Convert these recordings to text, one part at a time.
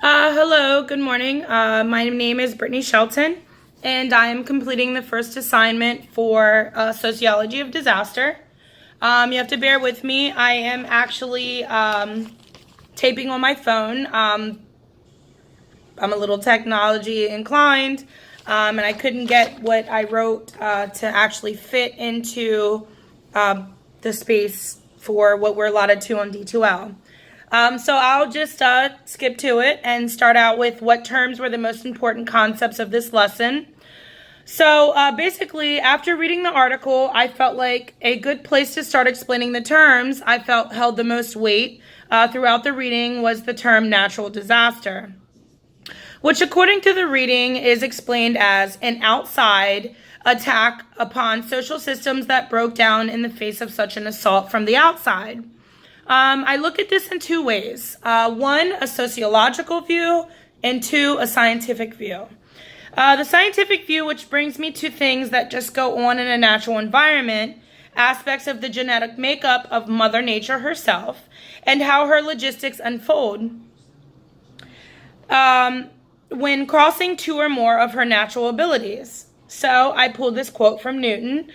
Hello, good morning. My name is Brittany Shelton, and I am completing the first assignment for sociology of disaster. You have to bear with me. I am actually taping on my phone. I'm a little technology inclined, and I couldn't get what I wrote to actually fit into the space for what we're allotted to on D2L. So I'll just skip to it and start out with what terms were the most important concepts of this lesson. So basically, after reading the article, I felt like a good place to start explaining the terms I felt held the most weight throughout the reading was the term natural disaster, which according to the reading is explained as an outside attack upon social systems that broke down in the face of such an assault from the outside. I look at this in two ways. One, a sociological view, and two, a scientific view. The scientific view, which brings me to things that just go on in a natural environment, aspects of the genetic makeup of Mother Nature herself, and how her logistics unfold when crossing two or more of her natural abilities. So I pulled this quote from Newton,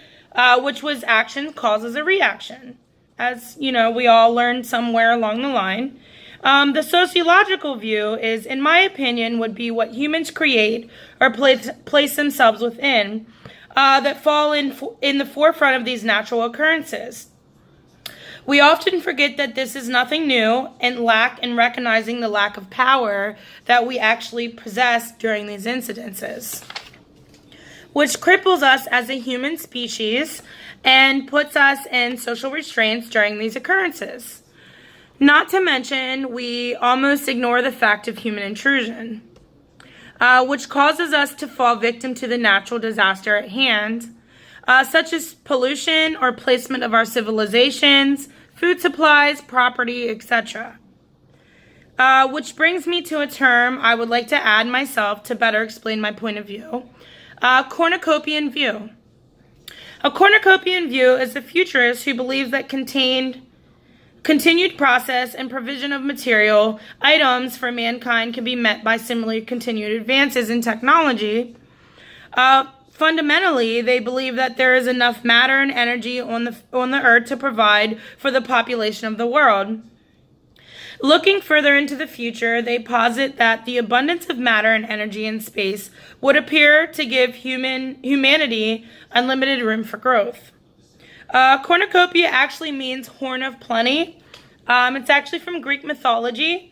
which was action causes a reaction. As you know, we all learned somewhere along the line. The sociological view is, in my opinion, would be what humans create or place themselves within that fall in the forefront of these natural occurrences. We often forget that this is nothing new and lack in recognizing the lack of power that we actually possess during these incidences, which cripples us as a human species and puts us in social restraints during these occurrences. Not to mention, we almost ignore the fact of human intrusion, which causes us to fall victim to the natural disaster at hand, such as pollution or placement of our civilizations, food supplies, property, etc. Which brings me to a term I would like to add myself to better explain my point of view. Cornucopian view. A cornucopian view is a futurist who believes that continued process and provision of material items for mankind can be met by similarly continued advances in technology. Fundamentally, they believe that there is enough matter and energy on the earth to provide for the population of the world. Looking further into the future, they posit that the abundance of matter and energy in space would appear to give humanity unlimited room for growth. Cornucopia actually means horn of plenty. It's actually from Greek mythology,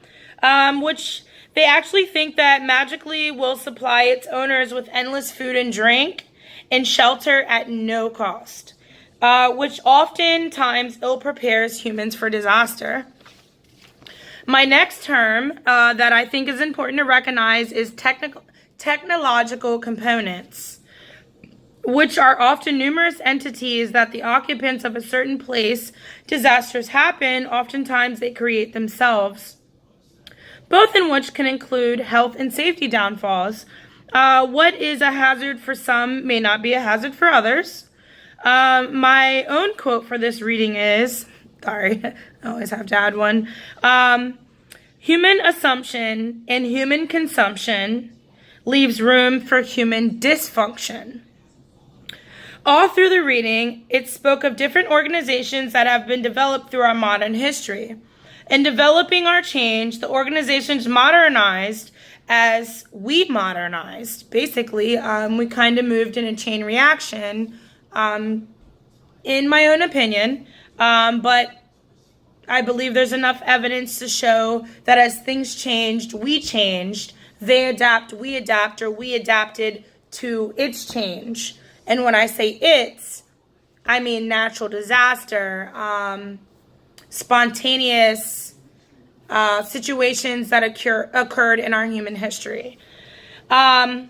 which they actually think that magically will supply its owners with endless food and drink and shelter at no cost, which oftentimes ill prepares humans for disaster. My next term that I think is important to recognize is technological components, which are often numerous entities that the occupants of a certain place disasters happen. Oftentimes they create themselves, both in which can include health and safety downfalls. What is a hazard for some may not be a hazard for others. My own quote for this reading is, sorry, I always have to add one. Human assumption and human consumption leaves room for human dysfunction. All through the reading, it spoke of different organizations that have been developed through our modern history. In developing our change, the organizations modernized as we modernized. Basically, we kind of moved in a chain reaction, in my own opinion, but I believe there's enough evidence to show that as things changed, we changed. They adapt, we adapt, or we adapted to its change. And when I say it's, I mean natural disaster, spontaneous situations that occurred in our human history. FEMA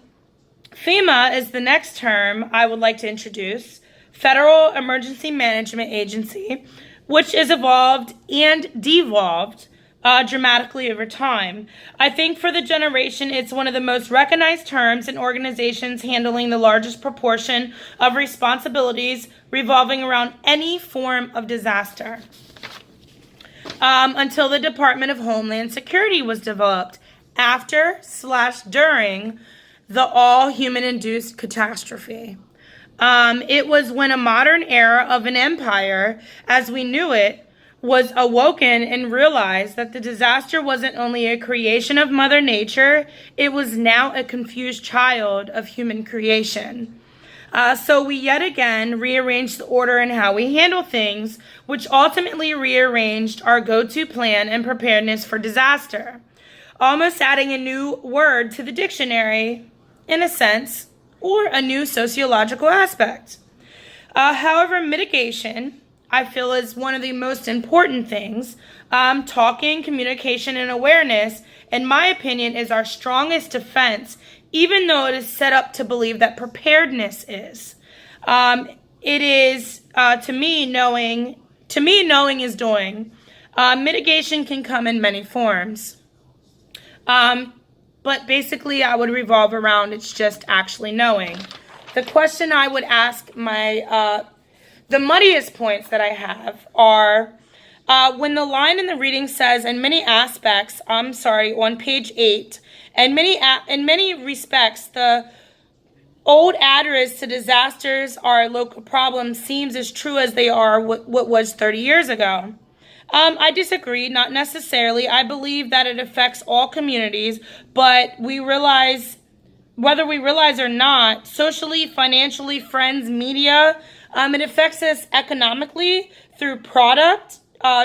is the next term I would like to introduce, Federal Emergency Management Agency, which is evolved and devolved dramatically over time. I think for the generation, it's one of the most recognized terms in organizations handling the largest proportion of responsibilities revolving around any form of disaster. Until the Department of Homeland Security was developed after/during the all human-induced catastrophe. It was when a modern era of an empire, as we knew it, was awoken and realized that the disaster wasn't only a creation of Mother Nature, it was now a confused child of human creation. So we yet again rearranged the order in how we handle things, which ultimately rearranged our go-to plan and preparedness for disaster, almost adding a new word to the dictionary, in a sense, or a new sociological aspect. However, mitigation, I feel, is one of the most important things. Talking, communication, and awareness, in my opinion, is our strongest defense, even though it is set up to believe that preparedness is. It is, to me, knowing is doing. Mitigation can come in many forms. But basically, I would revolve around it's just actually knowing. The question I would ask the muddiest points that I have are, when the line in the reading says, in many aspects, on page 8, in many respects, the old adage to disasters are local problems seems as true as they are what was 30 years ago. I disagree, not necessarily. I believe that it affects all communities, but whether we realize or not, socially, financially, friends, media, it affects us economically through product,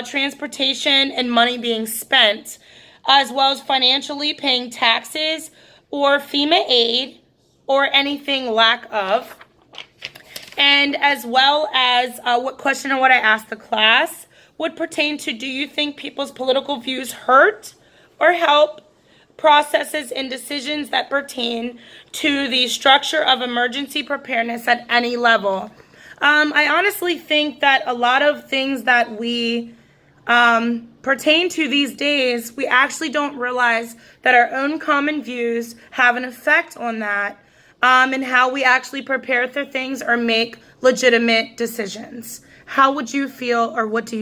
transportation, and money being spent, as well as financially paying taxes or FEMA aid or anything lack of. And as well as what I asked the class would pertain to, do you think people's political views hurt or help processes and decisions that pertain to the structure of emergency preparedness at any level? I honestly think that a lot of things that we pertain to these days, we actually don't realize that our own common views have an effect on that, and how we actually prepare for things or make legitimate decisions. How would you feel, or what do you